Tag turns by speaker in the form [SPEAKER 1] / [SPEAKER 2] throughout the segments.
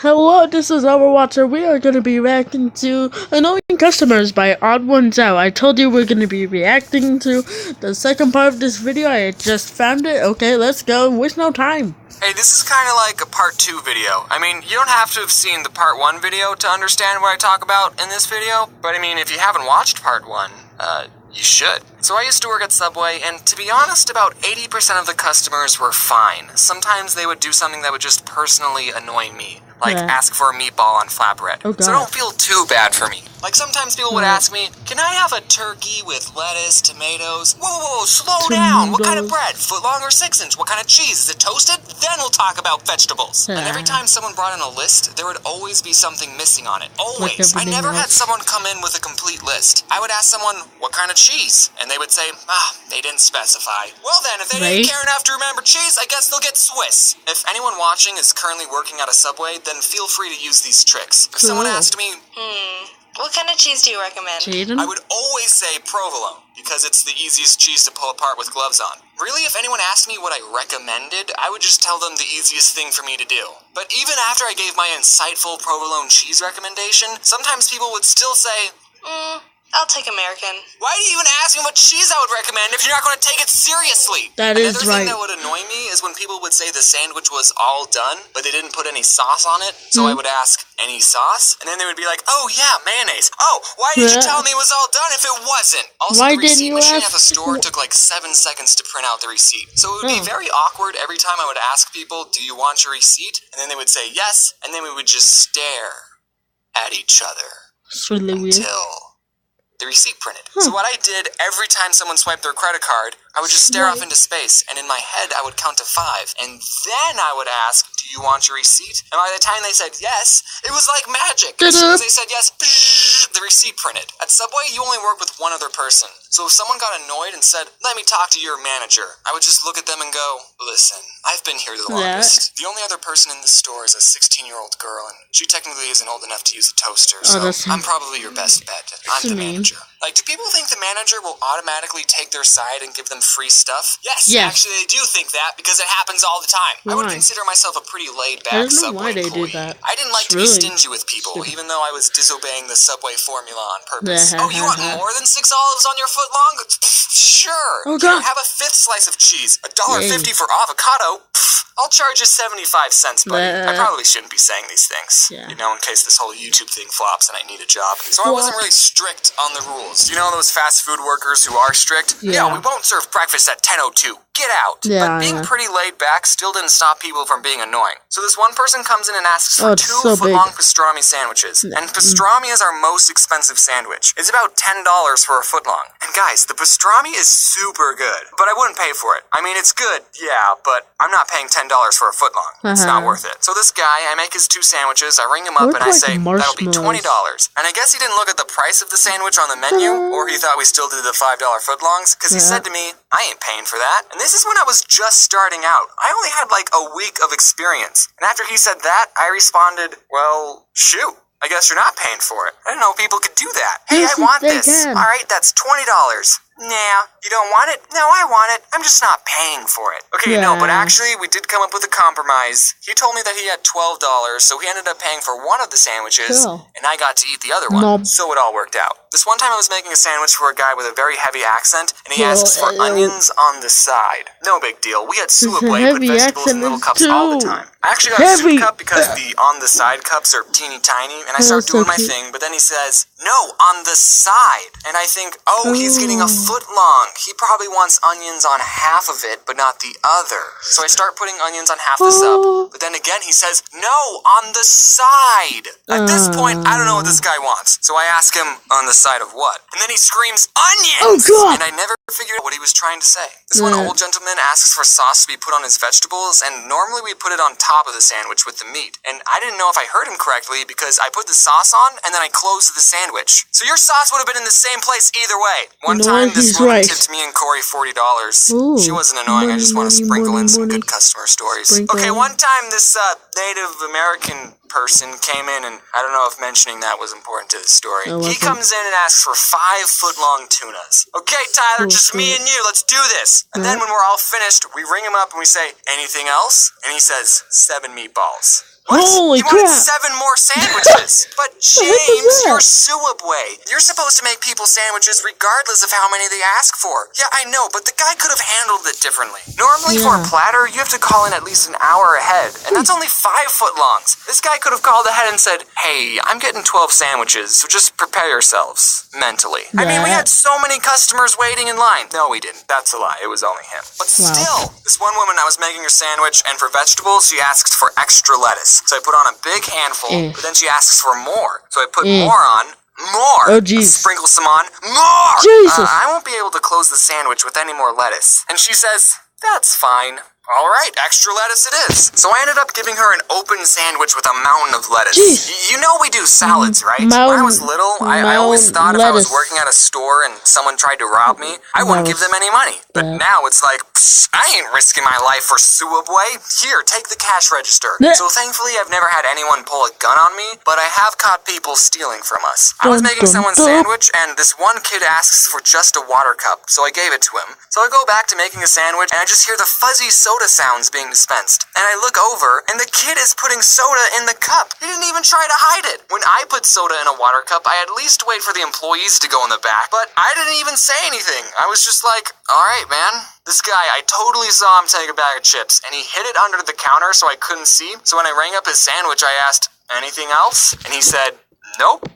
[SPEAKER 1] Hello, this is Overwatcher. We are going to be reacting to Annoying Customers by Odd Ones Out. I told you we're going to be reacting to the second part of this video. I just found it. Okay, let's go. Waste no time.
[SPEAKER 2] Hey, this is kind of like a part 2 video. I mean, you don't have to have seen the part 1 video to understand what I talk about in this video, but I mean, if you haven't watched part 1, you should. So I used to work at Subway, and to be honest, about 80% of the customers were fine. Sometimes they would do something that would just personally annoy me, like ask for a meatball on flatbread.
[SPEAKER 1] Oh, God.
[SPEAKER 2] So don't feel too bad for me. Like sometimes people would ask me, can I have a turkey with lettuce, tomatoes? Whoa, slow down. What kind of bread? Footlong or 6-inch? What kind of cheese? Is it toasted? Then we'll talk about vegetables. And every time someone brought in a list, there would always be something missing on it. Always. I never had someone come in with a complete list. I would ask someone, what kind of cheese? And they would say, they didn't specify. Well then, if they didn't care enough to remember cheese, I guess they'll get Swiss. If anyone watching is currently working at a Subway, then feel free to use these tricks. If someone asked me,
[SPEAKER 3] what kind of cheese do you recommend?
[SPEAKER 1] Jaden?
[SPEAKER 2] I would always say provolone, because it's the easiest cheese to pull apart with gloves on. Really, if anyone asked me what I recommended, I would just tell them the easiest thing for me to do. But even after I gave my insightful provolone cheese recommendation, sometimes people would still say,
[SPEAKER 3] I'll take American.
[SPEAKER 2] why do you even ask me what cheese I would recommend if you're not going to take it seriously?
[SPEAKER 1] That is
[SPEAKER 2] Another
[SPEAKER 1] right.
[SPEAKER 2] thing that would annoy me is when people would say the sandwich was all done, but they didn't put any sauce on it. So I would ask, any sauce? And then they would be like, oh yeah, mayonnaise. Oh, why did you tell me it was all done if it wasn't? Also,
[SPEAKER 1] Why
[SPEAKER 2] the receipt
[SPEAKER 1] didn't you
[SPEAKER 2] machine
[SPEAKER 1] ask
[SPEAKER 2] at the store took like 7 seconds to print out the receipt. So it would be very awkward every time I would ask people, do you want your receipt? And then they would say yes, and then we would just stare at each other
[SPEAKER 1] It's really weird.
[SPEAKER 2] until the receipt printed. So what I did every time someone swiped their credit card, I would just stare off into space, and in my head I would count to 5, and then I would ask, do you want your receipt? And by the time they said yes, it was like magic. As soon as they said yes, the receipt printed. At Subway, you only work with one other person. So if someone got annoyed and said, let me talk to your manager, I would just look at them and go, listen, I've been here the longest. The only other person in this store is a 16-year-old girl, and she technically isn't old enough to use a toaster, so I'm probably your best bet. I'm the manager. Like, do people think the manager will automatically take their side and give them free stuff? Yes, actually they do think that because it happens all the time. I would consider myself a pretty laid-back Subway employee. I didn't like to be stingy with people, even though I was disobeying the Subway formula on purpose. Oh, you want more than 6 olives on your foot long? Sure.
[SPEAKER 1] Oh, God.
[SPEAKER 2] Have a 5th slice of cheese. $1.50 for avocado? I'll charge you 75 cents, buddy. I probably shouldn't be saying these things, you know, in case this whole YouTube thing flops and I need a job. So I wasn't really strict on the rules. You know those fast food workers who are strict? Yeah, we won't serve breakfast at 10:02. Get out. But being pretty laid back still didn't stop people from being annoying. So this one person comes in and asks for 2 foot-long pastrami sandwiches. And pastrami is our most expensive sandwich. It's about $10 for a foot-long. And guys, the pastrami is super good, but I wouldn't pay for it. I mean, it's good, yeah, but I'm not paying $10 for a foot-long. It's not worth it. So this guy, I make his 2 sandwiches, I ring him up, and I say, that'll be $20. And I guess he didn't look at the price of the sandwich on the menu, or he thought we still did the $5 footlongs, because he said to me, I ain't paying for that. And this is when I was just starting out. I only had like a week of experience. And after he said that, I responded, well, shoot. I guess you're not paying for it. I didn't know people could do that. Hey, I want this. Alright, that's $20. Nah, you don't want it? No, I want it. I'm just not paying for it. Okay, no, but actually, we did come up with a compromise. He told me that he had $12, so he ended up paying for one of the sandwiches, and I got to eat the other one. So it all worked out. This one time I was making a sandwich for a guy with a very heavy accent, and he asks for onions on the side. No big deal. We had soup plate, put vegetables in little cups all the time. I actually got a soup cup because the on-the-side cups are teeny tiny, and I start doing my thing, but then he says, no, on the side. And I think, oh, he's getting a foot long. He probably wants onions on half of it, but not the other. So I start putting onions on half the sub, but then again he says, no, on the side. At this point, I don't know what this guy wants. So I ask him, on the side of what? And then he screams, onions! And I never figured out what he was trying to say. This one old gentleman asks for sauce to be put on his vegetables, and normally we put it on top of the sandwich with the meat. And I didn't know if I heard him correctly because I put the sauce on and then I closed the sandwich. So your sauce would have been in the same place either way. One time this woman tipped me and Corey $40. She wasn't annoying, I just want to sprinkle in some good customer stories. Okay, one time this Native American person came in, and I don't know if mentioning that was important to the story. He comes in and asks for 5 foot-long tunas. Okay, Tyler, just me and you, let's do this. And then when we're all finished, we ring him up and we say, anything else? And he says, 7 meatballs. What?
[SPEAKER 1] Holy
[SPEAKER 2] you wanted
[SPEAKER 1] crap.
[SPEAKER 2] 7 more sandwiches. But James,
[SPEAKER 1] that?
[SPEAKER 2] you're Suabway. You're supposed to make people sandwiches regardless of how many they ask for. Yeah, I know, but the guy could have handled it differently. Normally for a platter, you have to call in at least an hour ahead, and that's only 5 footlongs. This guy could have called ahead and said, hey, I'm getting 12 sandwiches, so just prepare yourselves mentally. I mean, we had so many customers waiting in line. No, we didn't. That's a lie. It was only him. But still, this one woman, I was making her sandwich, and for vegetables, she asked for extra lettuce. So I put on a big handful, but then she asks for more. So I put more on. More!
[SPEAKER 1] Oh, jeez.
[SPEAKER 2] Sprinkle some on. More!
[SPEAKER 1] Jesus!
[SPEAKER 2] I won't be able to close the sandwich with any more lettuce. And she says, that's fine. All right, extra lettuce it is. So I ended up giving her an open sandwich with a mountain of lettuce. You know we do salads, right? When I was little, I always thought if I was working at a store and someone tried to rob me, I wouldn't give them any money. But now it's like, I ain't risking my life for Suabway. Here, take the cash register. So thankfully, I've never had anyone pull a gun on me, but I have caught people stealing from us. I was making someone's sandwich, and this one kid asks for just a water cup, so I gave it to him. So I go back to making a sandwich, and I just hear the fuzzy soda sounds being dispensed. And I look over, and the kid is putting soda in the cup. He didn't even try to hide it. When I put soda in a water cup, I at least wait for the employees to go in the back, but I didn't even say anything. I was just like, all right, man. This guy, I totally saw him take a bag of chips, and he hid it under the counter so I couldn't see. So when I rang up his sandwich, I asked, anything else? And he said, nope.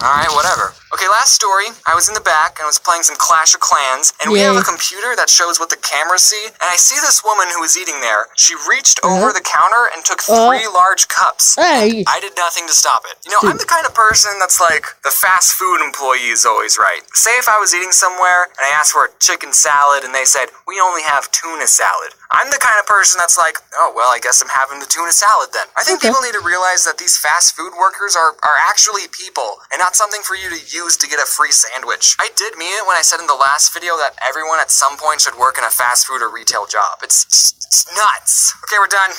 [SPEAKER 2] Alright, whatever. Okay, last story. I was in the back and I was playing some Clash of Clans, and we have a computer that shows what the cameras see, and I see this woman who was eating there. She reached over the counter and took 3 large cups.
[SPEAKER 1] Hey.
[SPEAKER 2] I did nothing to stop it. You know, I'm the kind of person that's like, the fast food employee is always right. Say if I was eating somewhere and I asked for a chicken salad and they said, we only have tuna salad. I'm the kind of person that's like, oh, well, I guess I'm having the tuna salad then. I think people need to realize that these fast food workers are actually people and not something for you to use to get a free sandwich. I did mean it when I said in the last video that everyone at some point should work in a fast food or retail job. It's nuts. Okay, we're done.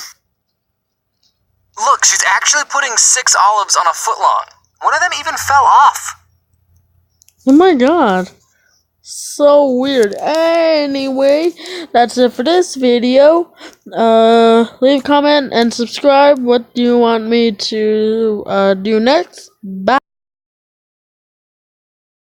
[SPEAKER 2] Look, she's actually putting 6 olives on a footlong. One of them even fell off.
[SPEAKER 1] Oh my god. So weird. Anyway, that's it for this video. Leave a comment and subscribe. What do you want me to do next? Bye.